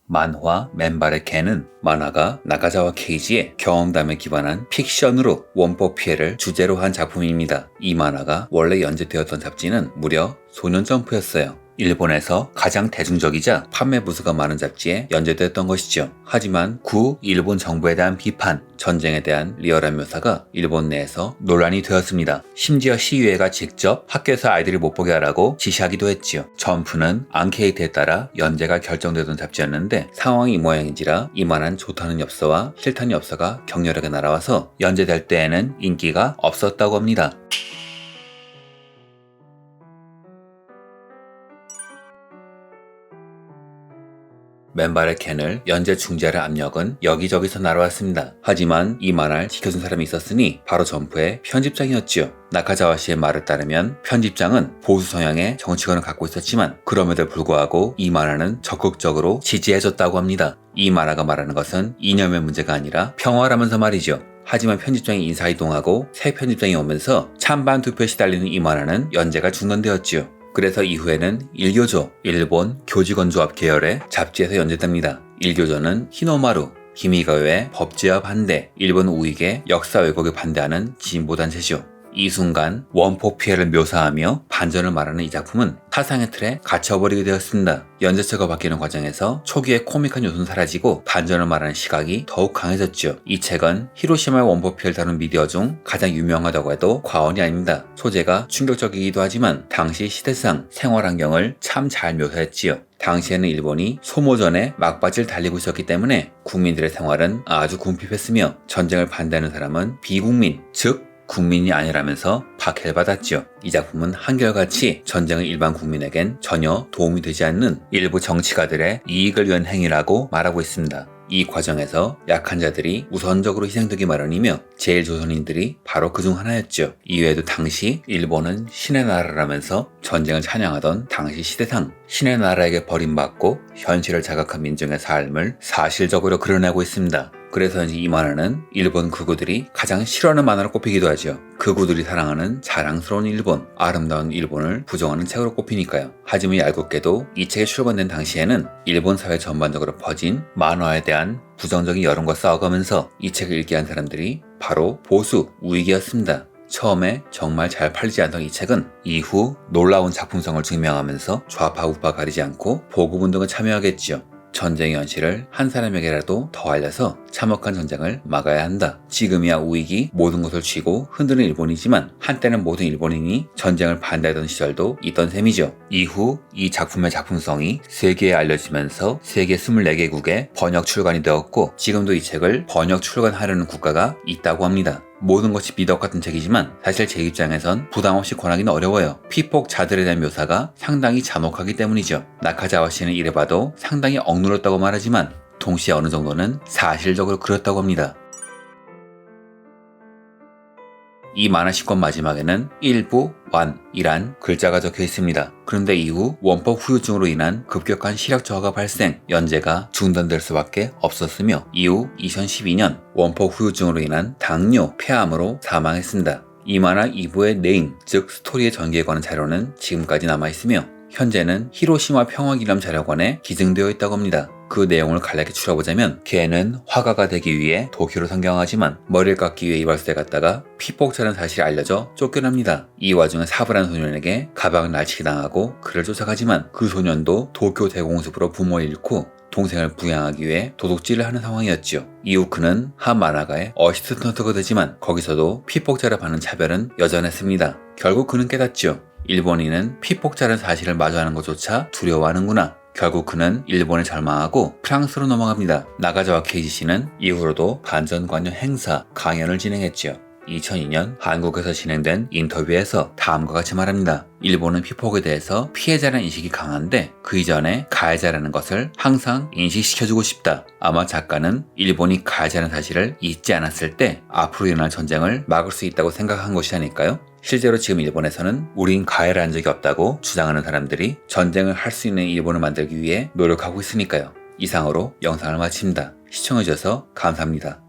만화 맨발의 캔은 만화가 나카자와 케이지의 경험담에 기반한 픽션으로 원법 피해를 주제로 한 작품입니다. 이 만화가 원래 연재되었던 잡지는 무려 소년점프였어요. 일본에서 가장 대중적이자 판매 부수가 많은 잡지에 연재됐던 것이죠. 하지만 구 일본 정부에 대한 비판, 전쟁에 대한 리얼한 묘사가 일본 내에서 논란이 되었습니다. 심지어 시의회가 직접 학교에서 아이들이 못 보게 하라고 지시하기도 했지요. 점프는 앙케이트에 따라 연재가 결정되던 잡지였는데 상황이 이 모양인지라 이만한 좋다는 엽서와 싫다는 엽서가 격렬하게 날아와서 연재될 때에는 인기가 없었다고 합니다. 맨발의 캔을 연재 중지하는 압력은 여기저기서 날아왔습니다. 하지만 이 만화를 지켜준 사람이 있었으니 바로 점프의 편집장이었지요. 나카자와 씨의 말을 따르면 편집장은 보수 성향의 정치관을 갖고 있었지만 그럼에도 불구하고 이 만화는 적극적으로 지지해줬다고 합니다. 이 만화가 말하는 것은 이념의 문제가 아니라 평화라면서 말이죠. 하지만 편집장이 인사이동하고 새 편집장이 오면서 찬반 투표에 시달리는 이 만화는 연재가 중단되었지요. 그래서 이후에는 일교조, 일본 교직원조합 계열의 잡지에서 연재됩니다. 일교조는 히노마루, 히미가요의 법제화 반대, 일본 우익의 역사 왜곡에 반대하는 진보단체죠. 이 순간 원포 피해를 묘사하며 반전을 말하는 이 작품은 사상의 틀에 갇혀버리게 되었습니다. 연재처가 바뀌는 과정에서 초기의 코믹한 요소는 사라지고 반전을 말하는 시각이 더욱 강해졌죠. 이 책은 히로시마의 원포 피해를 다룬 미디어 중 가장 유명하다고 해도 과언이 아닙니다. 소재가 충격적이기도 하지만 당시 시대상 생활 환경을 참 잘 묘사했지요. 당시에는 일본이 소모전에 막바지를 달리고 있었기 때문에 국민들의 생활은 아주 궁핍했으며 전쟁을 반대하는 사람은 비국민, 즉 국민이 아니라면서 박해받았죠. 이 작품은 한결같이 전쟁은 일반 국민에겐 전혀 도움이 되지 않는 일부 정치가들의 이익을 위한 행위라고 말하고 있습니다. 이 과정에서 약한 자들이 우선적으로 희생되기 마련이며 제일 조선인들이 바로 그중 하나였죠. 이외에도 당시 일본은 신의 나라라면서 전쟁을 찬양하던 당시 시대상, 신의 나라에게 버림받고 현실을 자각한 민중의 삶을 사실적으로 그려내고 있습니다. 그래서 이 만화는 일본 극우들이 가장 싫어하는 만화로 꼽히기도 하죠. 극우들이 사랑하는 자랑스러운 일본, 아름다운 일본을 부정하는 책으로 꼽히니까요. 하지만 얄궂게도 이 책이 출간된 당시에는 일본 사회 전반적으로 퍼진 만화에 대한 부정적인 여론과 싸워가면서 이 책을 읽게 한 사람들이 바로 보수, 우익이었습니다. 처음에 정말 잘 팔리지 않던 이 책은 이후 놀라운 작품성을 증명하면서 좌파 우파 가리지 않고 보급운동에 참여하겠지요. 전쟁의 현실을 한 사람에게라도 더 알려서 참혹한 전쟁을 막아야 한다. 지금이야 우익이 모든 것을 쥐고 흔드는 일본이지만 한때는 모든 일본인이 전쟁을 반대하던 시절도 있던 셈이죠. 이후 이 작품의 작품성이 세계에 알려지면서 세계 24개국에 번역 출간이 되었고 지금도 이 책을 번역 출간하려는 국가가 있다고 합니다. 모든 것이 미덕 같은 책이지만 사실 제 입장에선 부담없이 권하기는 어려워요. 피폭자들에 대한 묘사가 상당히 잔혹하기 때문이죠. 나카자와 씨는 이래봐도 상당히 억눌렀다고 말하지만 동시에 어느 정도는 사실적으로 그렸다고 합니다. 이 만화 10권 마지막에는 일부 완이란 글자가 적혀 있습니다. 그런데 이후 원법 후유증으로 인한 급격한 시력 저하가 발생, 연재가 중단될 수밖에 없었으며 이후 2012년 원법 후유증으로 인한 당뇨, 폐암으로 사망했습니다. 이 만화 2부의 네임, 즉 스토리의 전개에 관한 자료는 지금까지 남아있으며 현재는 히로시마 평화기념 자료관에 기증되어 있다고 합니다. 그 내용을 간략히 추려보자면 걔는 화가가 되기 위해 도쿄로 상경하지만 머리를 깎기 위해 이발소에 갔다가 피폭자라는 사실이 알려져 쫓겨납니다. 이 와중에 사부라는 소년에게 가방을 날치기 당하고 그를 쫓아가지만 그 소년도 도쿄 대공습으로 부모를 잃고 동생을 부양하기 위해 도둑질을 하는 상황이었죠. 이후 그는 한 만화가의 어시스턴트가 되지만 거기서도 피폭자를 받는 차별은 여전했습니다. 결국 그는 깨닫죠. 일본인은 피폭자라는 사실을 마주하는 것조차 두려워하는구나. 결국 그는 일본에 절망하고 프랑스로 넘어갑니다. 나가자와 케이지 씨는 이후로도 반전관념 행사, 강연을 진행했지요. 2002년 한국에서 진행된 인터뷰에서 다음과 같이 말합니다. 일본은 피폭에 대해서 피해자라는 인식이 강한데 그 이전에 가해자라는 것을 항상 인식시켜주고 싶다. 아마 작가는 일본이 가해자라는 사실을 잊지 않았을 때 앞으로 일어날 전쟁을 막을 수 있다고 생각한 것이 아닐까요? 실제로 지금 일본에서는 우린 가해를 한 적이 없다고 주장하는 사람들이 전쟁을 할 수 있는 일본을 만들기 위해 노력하고 있으니까요. 이상으로 영상을 마칩니다. 시청해주셔서 감사합니다.